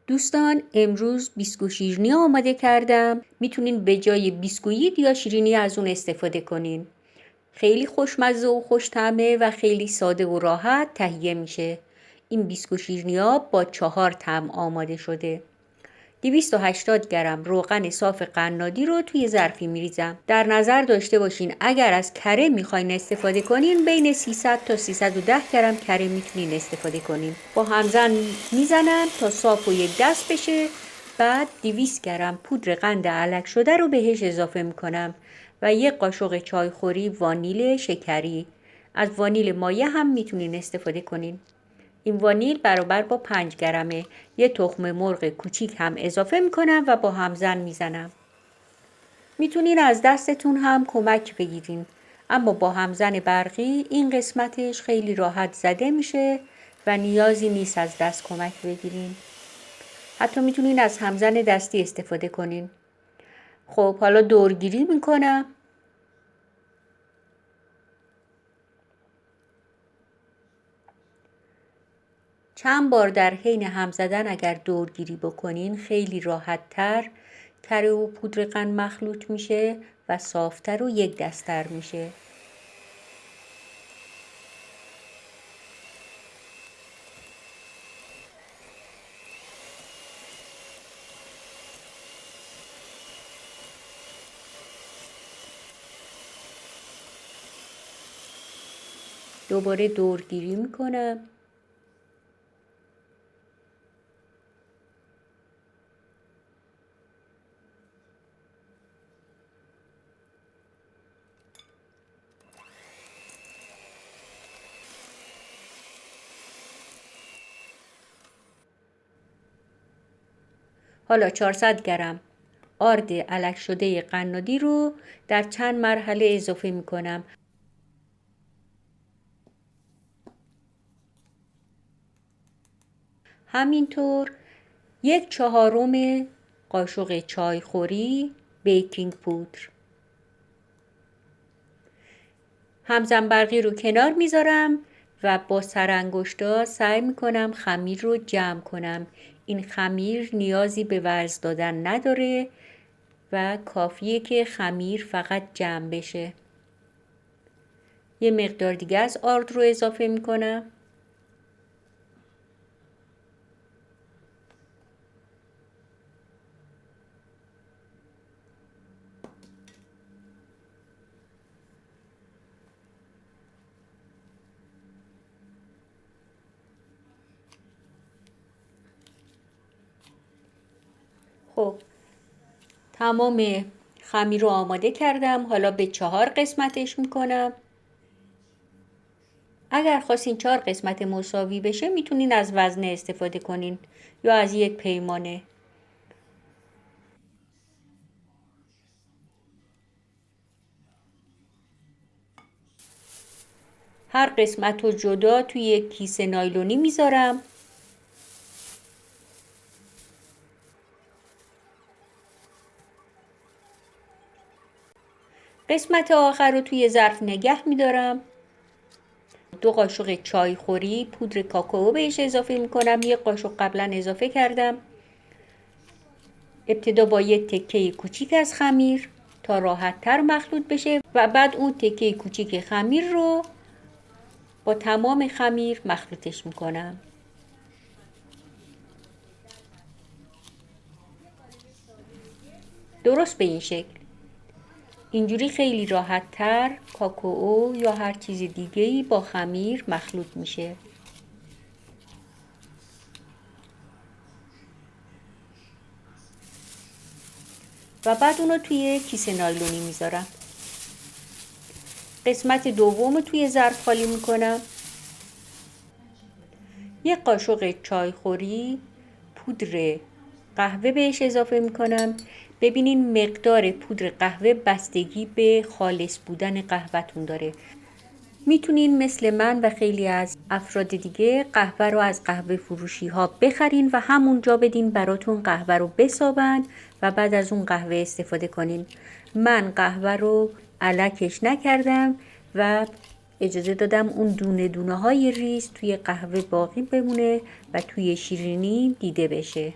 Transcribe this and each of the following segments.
دوستان امروز بیسکو شیرینی آماده کردم. میتونین به جای بیسکویت یا شیرینی از اون استفاده کنین. خیلی خوشمزه و خوش‌طعمه و خیلی ساده و راحت تهیه میشه. این بیسکو شیرینی ها با 4 طعم آماده شده. 280 گرم روغن صاف قنادی رو توی ظرفی میریزم. در نظر داشته باشین اگر از کره میخواین استفاده کنین بین 300 تا 310 گرم کره میتونین استفاده کنین. با همزن میزنم تا صاف و یک دست بشه. بعد 200 گرم پودر قند علک شده رو بهش اضافه میکنم و یک قاشق چایخوری وانیل شکری. از وانیل مایه هم میتونین استفاده کنین. این وانیل برابر با 5 گرمه. یه تخم مرغ کوچیک هم اضافه میکنم و با همزن میزنم. میتونین از دستتون هم کمک بگیرین، اما با همزن برقی این قسمتش خیلی راحت زده میشه و نیازی نیست از دست کمک بگیرین. حتی میتونین از همزن دستی استفاده کنین. خب حالا دورگیری میکنم. چند بار در حین هم زدن اگر دورگیری بکنین خیلی راحت تر کره و پودر قند مخلوط میشه و صافتر و یک دست‌تر میشه. دوباره دورگیری میکنم. حالا 400 گرم آرد علک شده قنادی رو در چند مرحله اضافه میکنم. همینطور 1/4 قاشق چایخوری بیکینگ پودر. همزن برقی رو کنار میذارم و با سرانگشتا سعی میکنم خمیر رو جمع کنم. این خمیر نیازی به ورز دادن نداره و کافیه که خمیر فقط جمع بشه. یه مقدار دیگه از آرد رو اضافه میکنم. خب تمام خمیر رو آماده کردم. حالا به 4 قسمتش میکنم. اگر خواستین 4 قسمت مساوی بشه میتونین از وزنه استفاده کنین یا از یک پیمانه. هر قسمت رو جدا توی یک کیسه نایلونی میذارم. قسمت آخر رو توی ظرف نگه میدارم. 2 قاشق چایخوری پودر کاکائو بهش اضافه میکنم. 1 قاشق قبلا اضافه کردم. ابتدا با یک تکه کوچیک از خمیر تا راحت تر مخلوط بشه و بعد اون تکه کوچیک خمیر رو با تمام خمیر مخلوطش میکنم. درست به این شکل. اینجوری خیلی راحت تر کاکائو یا هر چیز دیگه‌ای با خمیر مخلوط میشه. و بعد اونو توی کیسه نایلونی میذارم. قسمت دوم رو توی ظرف خالی میکنم. 1 قاشق چایخوری پودر قهوه بهش اضافه میکنم. ببینین مقدار پودر قهوه بستگی به خالص بودن قهوه‌تون داره. میتونین مثل من و خیلی از افراد دیگه قهوه رو از قهوه فروشی ها بخرین و همونجا بدین براتون قهوه رو بسابن و بعد از اون قهوه استفاده کنین. من قهوه رو الکش نکردم و اجازه دادم اون دونه دونه های ریز توی قهوه باقی بمونه و توی شیرینی دیده بشه.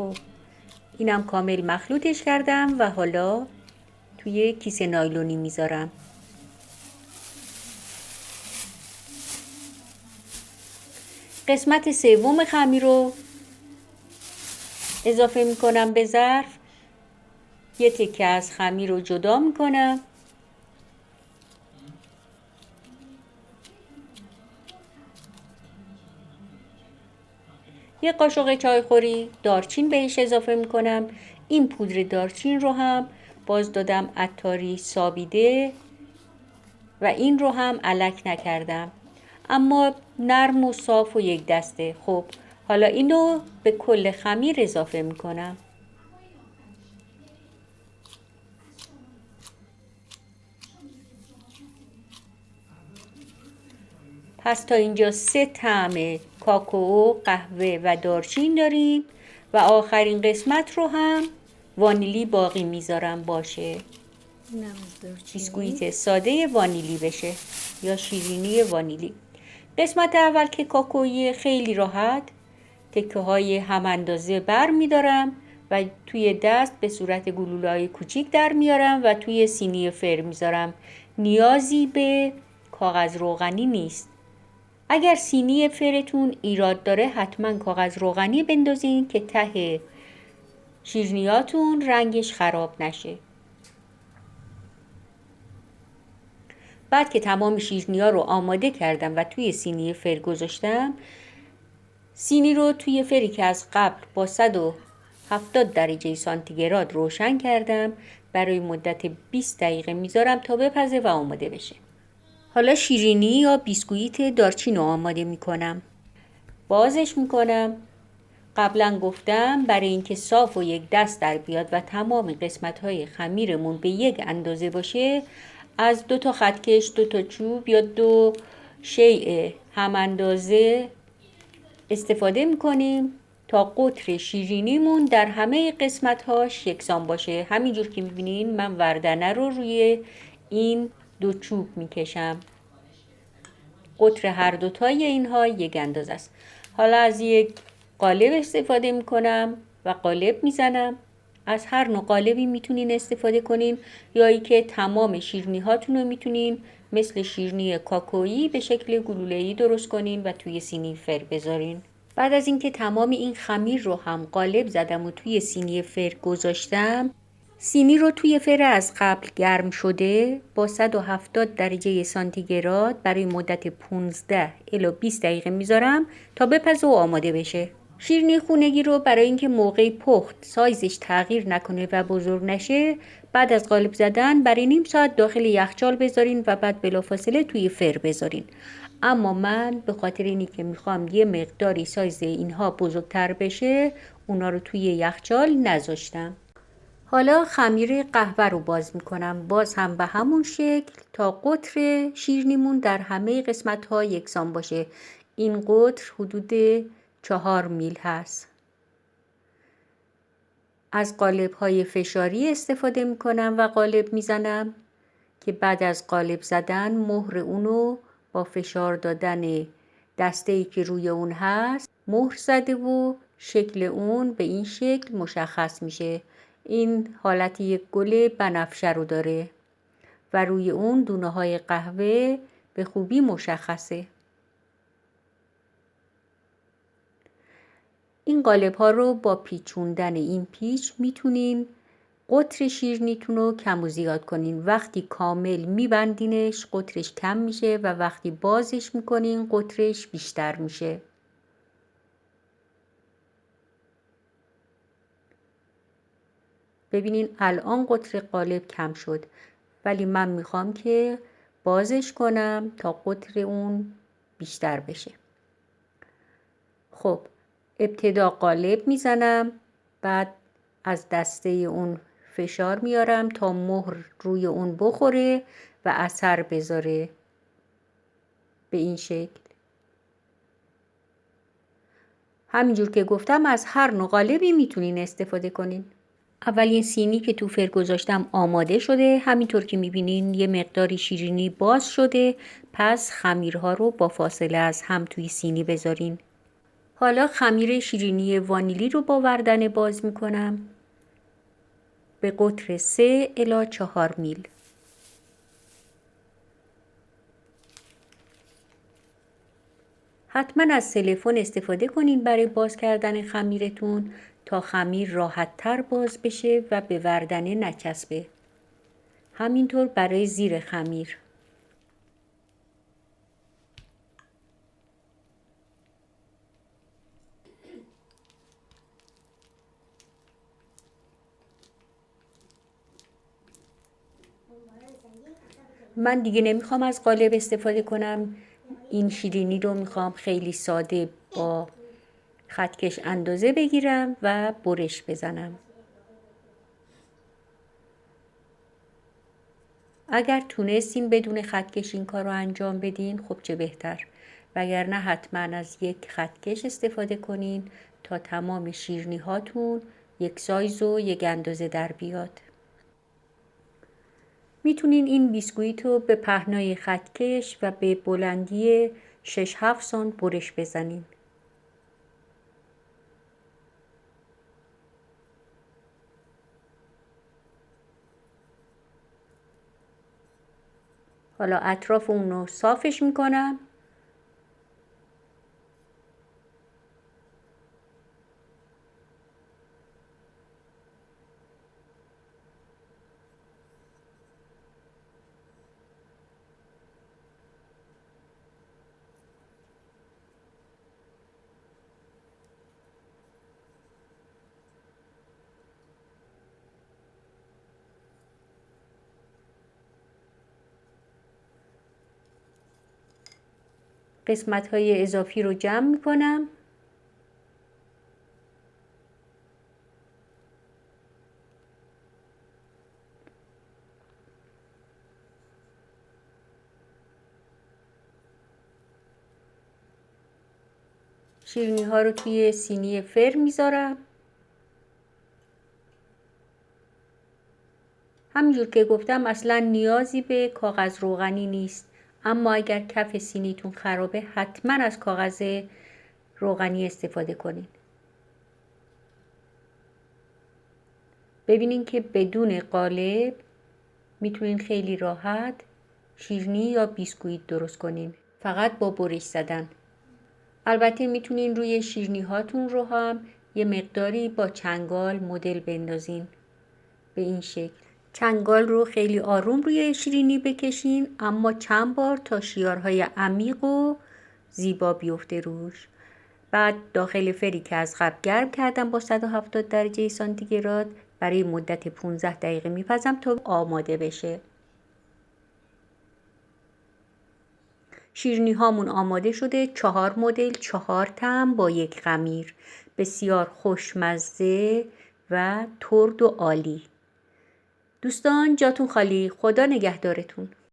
خب اینم کامل مخلوطش کردم و حالا توی کیسه نایلونی میذارم. قسمت سوم خمیر رو اضافه میکنم به ظرف. یه تکه از خمیر رو جدا میکنم. یه قاشق چایخوری دارچین بهش اضافه میکنم. این پودر دارچین رو هم باز دادم عطاری سابیده و این رو هم الک نکردم، اما نرم و صاف و یک دسته. خب حالا اینو به کل خمیر اضافه میکنم. پس تا اینجا 3 طعم کاکائو، قهوه و دارچین داریم و آخرین قسمت رو هم وانیلی باقی میذارم باشه. بیسکویت ساده وانیلی بشه یا شیرینی وانیلی. قسمت اول که کاکائویی خیلی راحت تکه های هم اندازه بر میدارم و توی دست به صورت گلوله‌های کوچیک در میارم و توی سینی فر میذارم. نیازی به کاغذ روغنی نیست. اگر سینی فرتون ایراد داره حتما کاغذ روغنی بندازین که ته شیرینیاتون رنگش خراب نشه. بعد که تمام شیرینی‌ها رو آماده کردم و توی سینی فر گذاشتم، سینی رو توی فری که از قبل با 170 درجه سانتیگراد روشن کردم. برای مدت 20 دقیقه میذارم تا بپزه و آماده بشه. حالا شیرینی یا بیسکویت دارچین رو آماده میکنم. بازش میکنم. قبلا گفتم برای اینکه صاف و یک دست در بیاد و تمام قسمت‌های خمیرمون به یک اندازه باشه، از 2 تا خطکش، 2 تا چوب یا 2 شیء هم اندازه استفاده میکنیم تا قطر شیرینیمون در همه قسمت‌هاش یکسان باشه. همینجور که میبینین من وردنه رو روی این 2 چوب میکشم. قطر هر دوتای اینها یک اندازه است. حالا از یک قالب استفاده میکنم و قالب میزنم. از هر نوع قالبی میتونین استفاده کنین یا ای که تمام شیرینی هاتون رو میتونین مثل شیرینی کاکائویی به شکل گلوله‌ای درست کنین و توی سینی فر بذارین. بعد از اینکه تمام این خمیر رو هم قالب زدم و توی سینی فر گذاشتم، سینی رو توی فر از قبل گرم شده با 170 درجه سانتیگراد برای مدت 15 الی 20 دقیقه میذارم تا بپزه و آماده بشه. شیرینی خونگی رو برای اینکه موقع پخت سایزش تغییر نکنه و بزرگ نشه، بعد از قالب زدن برای نیم ساعت داخل یخچال بذارین و بعد بلافاصله توی فر بذارین. اما من به خاطر اینی که میخوام یه مقداری سایز اینها بزرگتر بشه، اونا رو توی یخچال نذاشتم. حالا خمیر قهوه رو باز میکنم. باز هم به همون شکل تا قطر شیرینیمون در همه قسمت ها یکسان باشه. این قطر حدود 4 میل هست. از قالب های فشاری استفاده میکنم و قالب میزنم که بعد از قالب زدن مهر اونو با فشار دادن دسته‌ای که روی اون هست مهر زده و شکل اون به این شکل مشخص میشه. این حالت یک گل بنفشه رو داره و روی اون دونه های قهوه به خوبی مشخصه. این قالب ها رو با پیچوندن این پیچ میتونین قطر شیرینیتون رو کم و زیاد کنین. وقتی کامل میبندینش قطرش کم میشه و وقتی بازش میکنین قطرش بیشتر میشه. ببینین الان قطر قالب کم شد، ولی من میخوام که بازش کنم تا قطر اون بیشتر بشه. خب ابتدا قالب میزنم، بعد از دسته اون فشار میارم تا مهر روی اون بخوره و اثر بذاره به این شکل. همینجور که گفتم از هر نوع قالبی میتونین استفاده کنین. اولین سینی که تو فر گذاشتم آماده شده. همینطور که میبینین یه مقداری شیرینی باز شده. پس خمیرها رو با فاصله از هم توی سینی بذارین. حالا خمیر شیرینی وانیلی رو با وردنه باز میکنم به قطر 3 الی 4 میل. حتما از سلفون استفاده کنین برای باز کردن خمیرتون تا خمیر راحت تر باز بشه و به وردنه نچسبه. همینطور برای زیر خمیر. من دیگه نمیخوام از قالب استفاده کنم. این شیرینی رو میخوام خیلی ساده با خطکش اندازه بگیرم و برش بزنم. اگر تونستین بدون خطکش این کار رو انجام بدین خب چه بهتر، وگرنه حتما از یک خطکش استفاده کنین تا تمام شیرینی هاتون یک سایز و یک اندازه در بیاد. میتونین این بیسکویت رو به پهنای خطکش و به بلندی 6-7 سانت برش بزنین. حالا اطراف اون رو صافش میکنم. قسمت‌های اضافی رو جمع میکنم. شیرینی ها رو توی سینی فرم میذارم. همینجور که گفتم اصلا نیازی به کاغذ روغنی نیست، اما اگر کف سینیتون خرابه حتما از کاغذ روغنی استفاده کنین. ببینین که بدون قالب میتونین خیلی راحت شیرینی یا بیسکویت درست کنین، فقط با برش زدن. البته میتونین روی شیرینی هاتون رو هم یه مقداری با چنگال مدل بندازین به این شکل. چنگال رو خیلی آروم روی شیرینی بکشین، اما چند بار تا شیارهای عمیق و زیبا بیفته روش. بعد داخل فری که از قبل گرم کردم با 170 درجه سانتیگراد برای مدت 15 دقیقه میپزم تا آماده بشه. شیرینی هامون آماده شده. 4 مدل 4 طعم با یک خمیر. بسیار خوشمزه و ترد و عالی. دوستان جاتون خالی. خدا نگهدارتون.